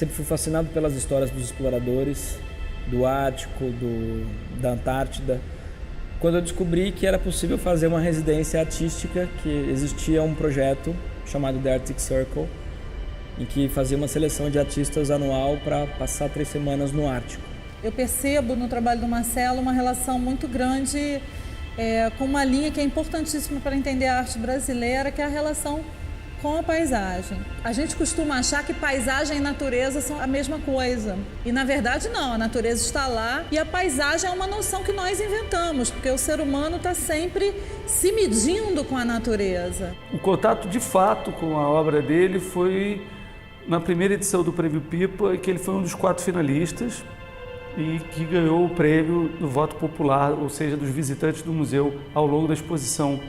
Sempre fui fascinado pelas histórias dos exploradores, do Ártico, da Antártida. Quando eu descobri que era possível fazer uma residência artística, que existia um projeto chamado The Arctic Circle, em que fazia uma seleção de artistas anual para passar 3 semanas no Ártico. Eu percebo no trabalho do Marcelo uma relação muito grande com uma linha que é importantíssima para entender a arte brasileira, que é a relação com a paisagem. A gente costuma achar que paisagem e natureza são a mesma coisa. E na verdade não, a natureza está lá e a paisagem é uma noção que nós inventamos, porque o ser humano está sempre se medindo com a natureza. O contato de fato com a obra dele foi na primeira edição do Prêmio Pipa, que ele foi um dos 4 finalistas e que ganhou o prêmio do voto popular, ou seja, dos visitantes do museu ao longo da exposição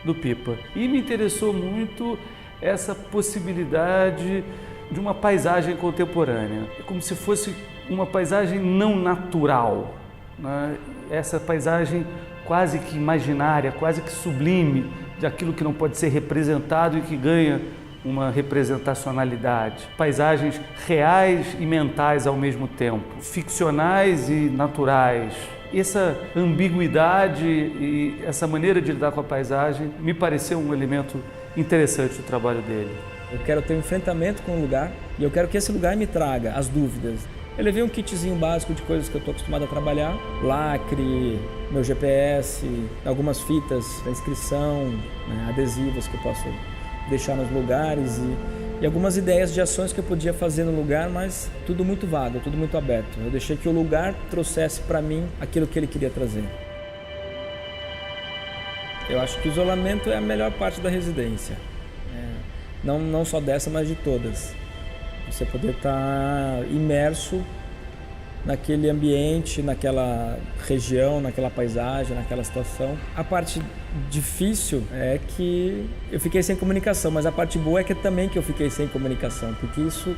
do Pipa. E me interessou muito essa possibilidade de uma paisagem contemporânea. É como se fosse uma paisagem não natural, né? Essa paisagem quase que imaginária, quase que sublime, de aquilo que não pode ser representado e que ganha uma representacionalidade. Paisagens reais e mentais ao mesmo tempo, ficcionais e naturais. Essa ambiguidade e essa maneira de lidar com a paisagem me pareceu um elemento interessante do trabalho dele. Eu quero ter um enfrentamento com o lugar e eu quero que esse lugar me traga as dúvidas. Eu levei um kitzinho básico de coisas que eu estou acostumado a trabalhar, lacre, meu GPS, algumas fitas para inscrição, né, adesivos que eu posso deixar nos lugares e algumas ideias de ações que eu podia fazer no lugar, mas tudo muito vago, tudo muito aberto. Eu deixei que o lugar trouxesse para mim aquilo que ele queria trazer. Eu acho que o isolamento é a melhor parte da residência. Não só dessa, mas de todas. Você poder estar imerso naquele ambiente, naquela região, naquela paisagem, naquela situação. A parte difícil é que eu fiquei sem comunicação, mas a parte boa é que também que eu fiquei sem comunicação, porque isso,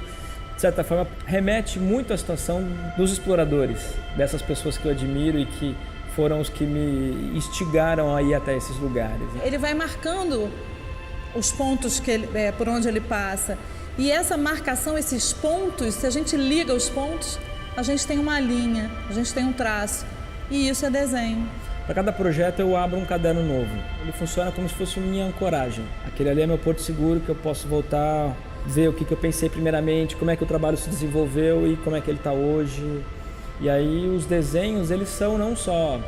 de certa forma, remete muito à situação dos exploradores, dessas pessoas que eu admiro e que foram os que me instigaram a ir até esses lugares. Ele vai marcando os pontos por onde ele passa. E essa marcação, esses pontos, se a gente liga os pontos, a gente tem uma linha, a gente tem um traço. E isso é desenho. Para cada projeto eu abro um caderno novo. Ele funciona como se fosse minha ancoragem. Aquele ali é meu porto seguro que eu posso voltar, ver o que eu pensei primeiramente, como é que o trabalho se desenvolveu e como é que ele está hoje. E aí os desenhos, eles são não só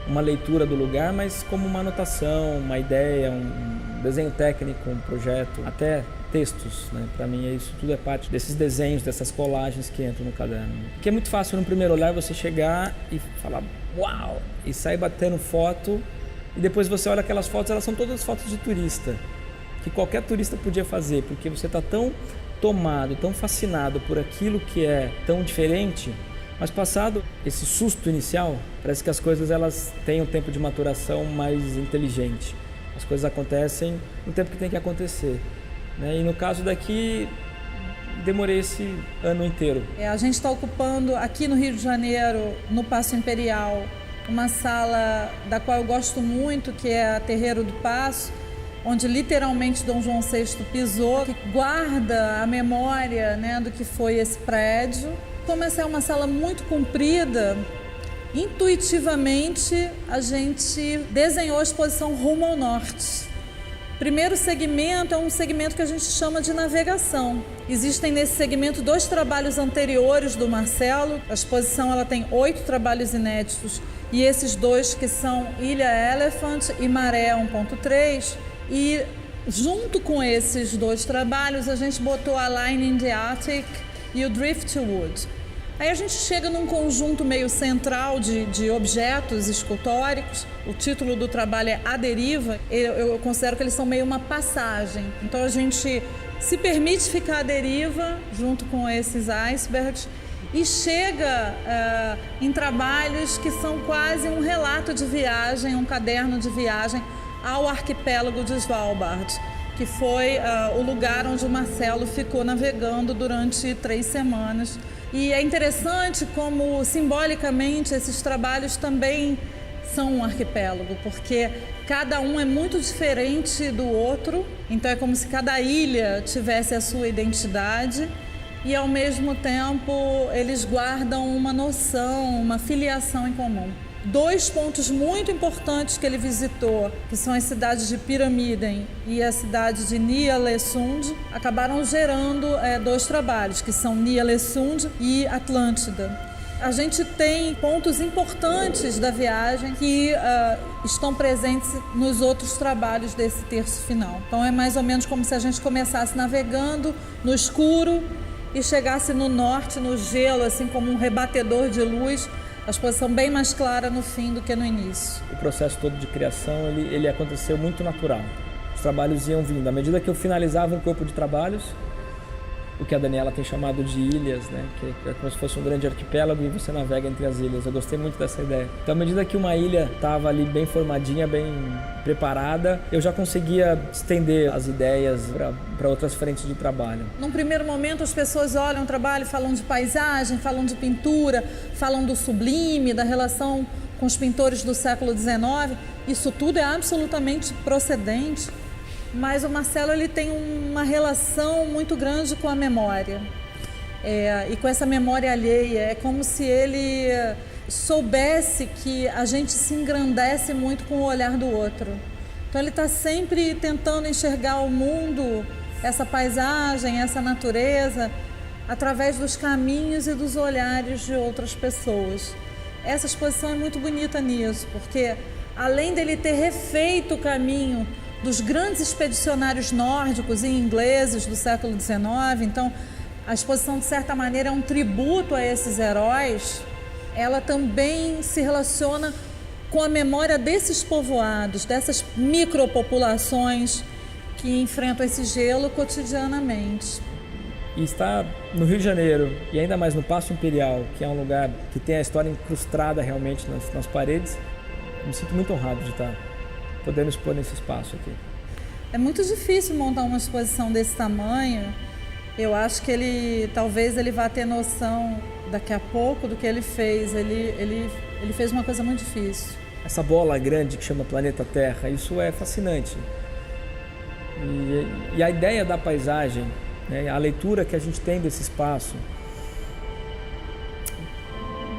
uma leitura do lugar, mas como uma anotação, uma ideia, um desenho técnico, um projeto, até textos, né? Para mim isso tudo é parte desses desenhos, dessas colagens que entram no caderno. Porque é muito fácil no primeiro olhar você chegar e falar uau, e sair batendo foto e depois você olha aquelas fotos, elas são todas fotos de turista, que qualquer turista podia fazer, porque você está tão tomado, tão fascinado por aquilo que é tão diferente. Mas passado esse susto inicial, parece que as coisas elas têm um tempo de maturação mais inteligente. As coisas acontecem no tempo que tem que acontecer, né? E no caso daqui, demorei esse ano inteiro. A gente está ocupando aqui no Rio de Janeiro, no Paço Imperial, uma sala da qual eu gosto muito, que é a Terreiro do Paço, onde literalmente Dom João VI pisou, que guarda a memória, né, do que foi esse prédio. Como essa é uma sala muito comprida, intuitivamente a gente desenhou a exposição rumo ao norte. Primeiro segmento é um segmento que a gente chama de navegação. Existem nesse segmento 2 trabalhos anteriores do Marcelo. A exposição ela tem 8 trabalhos inéditos e esses 2 que são Ilha Elephant e Maré 1.3. E junto com esses 2 trabalhos a gente botou a Line in the Arctic e o Driftwood. Aí a gente chega num conjunto meio central de objetos escultóricos. O título do trabalho é A Deriva. Eu considero que eles são meio uma passagem. Então a gente se permite ficar à deriva junto com esses icebergs e chega em trabalhos que são quase um relato de viagem, um caderno de viagem ao arquipélago de Svalbard, que foi o lugar onde o Marcelo ficou navegando durante 3 semanas. E é interessante como, simbolicamente, esses trabalhos também são um arquipélago, porque cada um é muito diferente do outro, então é como se cada ilha tivesse a sua identidade e ao mesmo tempo eles guardam uma noção, uma filiação em comum. 2 pontos muito importantes que ele visitou, que são as cidades de Pyramiden e a cidade de Ny-Ålesund, acabaram gerando 2 trabalhos, que são Ny-Ålesund e Atlântida. A gente tem pontos importantes da viagem que estão presentes nos outros trabalhos desse terço final. Então é mais ou menos como se a gente começasse navegando no escuro e chegasse no norte, no gelo, assim como um rebatedor de luz, a exposição bem mais clara no fim do que no início. O processo todo de criação, ele aconteceu muito natural. Os trabalhos iam vindo. À medida que eu finalizava um corpo de trabalhos, o que a Daniela tem chamado de ilhas, né? Que é como se fosse um grande arquipélago e você navega entre as ilhas. Eu gostei muito dessa ideia. Então, à medida que uma ilha estava ali bem formadinha, bem preparada, eu já conseguia estender as ideias para outras frentes de trabalho. Num primeiro momento, as pessoas olham o trabalho, falam de paisagem, falam de pintura, falam do sublime, da relação com os pintores do século XIX. Isso tudo é absolutamente procedente. Mas o Marcelo ele tem uma relação muito grande com a memória e com essa memória alheia. É como se ele soubesse que a gente se engrandece muito com o olhar do outro. Então ele está sempre tentando enxergar o mundo, essa paisagem, essa natureza, através dos caminhos e dos olhares de outras pessoas. Essa exposição é muito bonita nisso, porque além dele ter refeito o caminho dos grandes expedicionários nórdicos e ingleses do século XIX, então a exposição de certa maneira é um tributo a esses heróis, ela também se relaciona com a memória desses povoados, dessas micropopulações que enfrentam esse gelo cotidianamente. E estar no Rio de Janeiro, e ainda mais no Paço Imperial, que é um lugar que tem a história incrustada realmente nas paredes, eu me sinto muito honrado de estar podendo expor nesse espaço aqui. É muito difícil montar uma exposição desse tamanho. Eu acho que talvez ele vá ter noção daqui a pouco do que ele fez. Ele fez uma coisa muito difícil. Essa bola grande que chama planeta Terra, isso é fascinante. E a ideia da paisagem, né, a leitura que a gente tem desse espaço,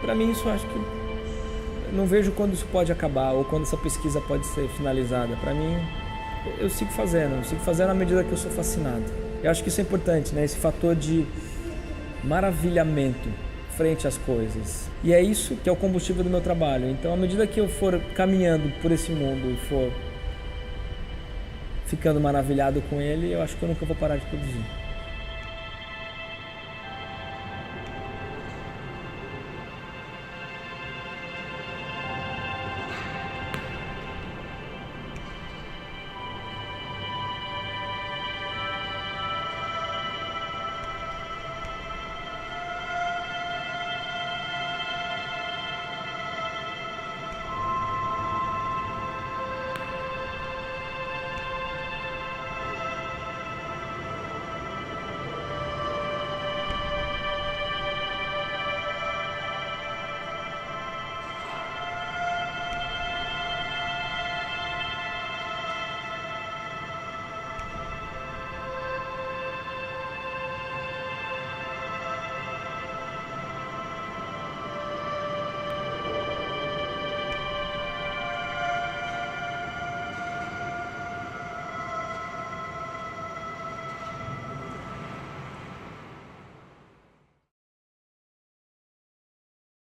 para mim isso acho que não vejo quando isso pode acabar ou quando essa pesquisa pode ser finalizada. Para mim, eu sigo fazendo à medida que eu sou fascinado. Eu acho que isso é importante, né? Esse fator de maravilhamento frente às coisas. E é isso que é o combustível do meu trabalho. Então, à medida que eu for caminhando por esse mundo e for ficando maravilhado com ele, eu acho que eu nunca vou parar de produzir.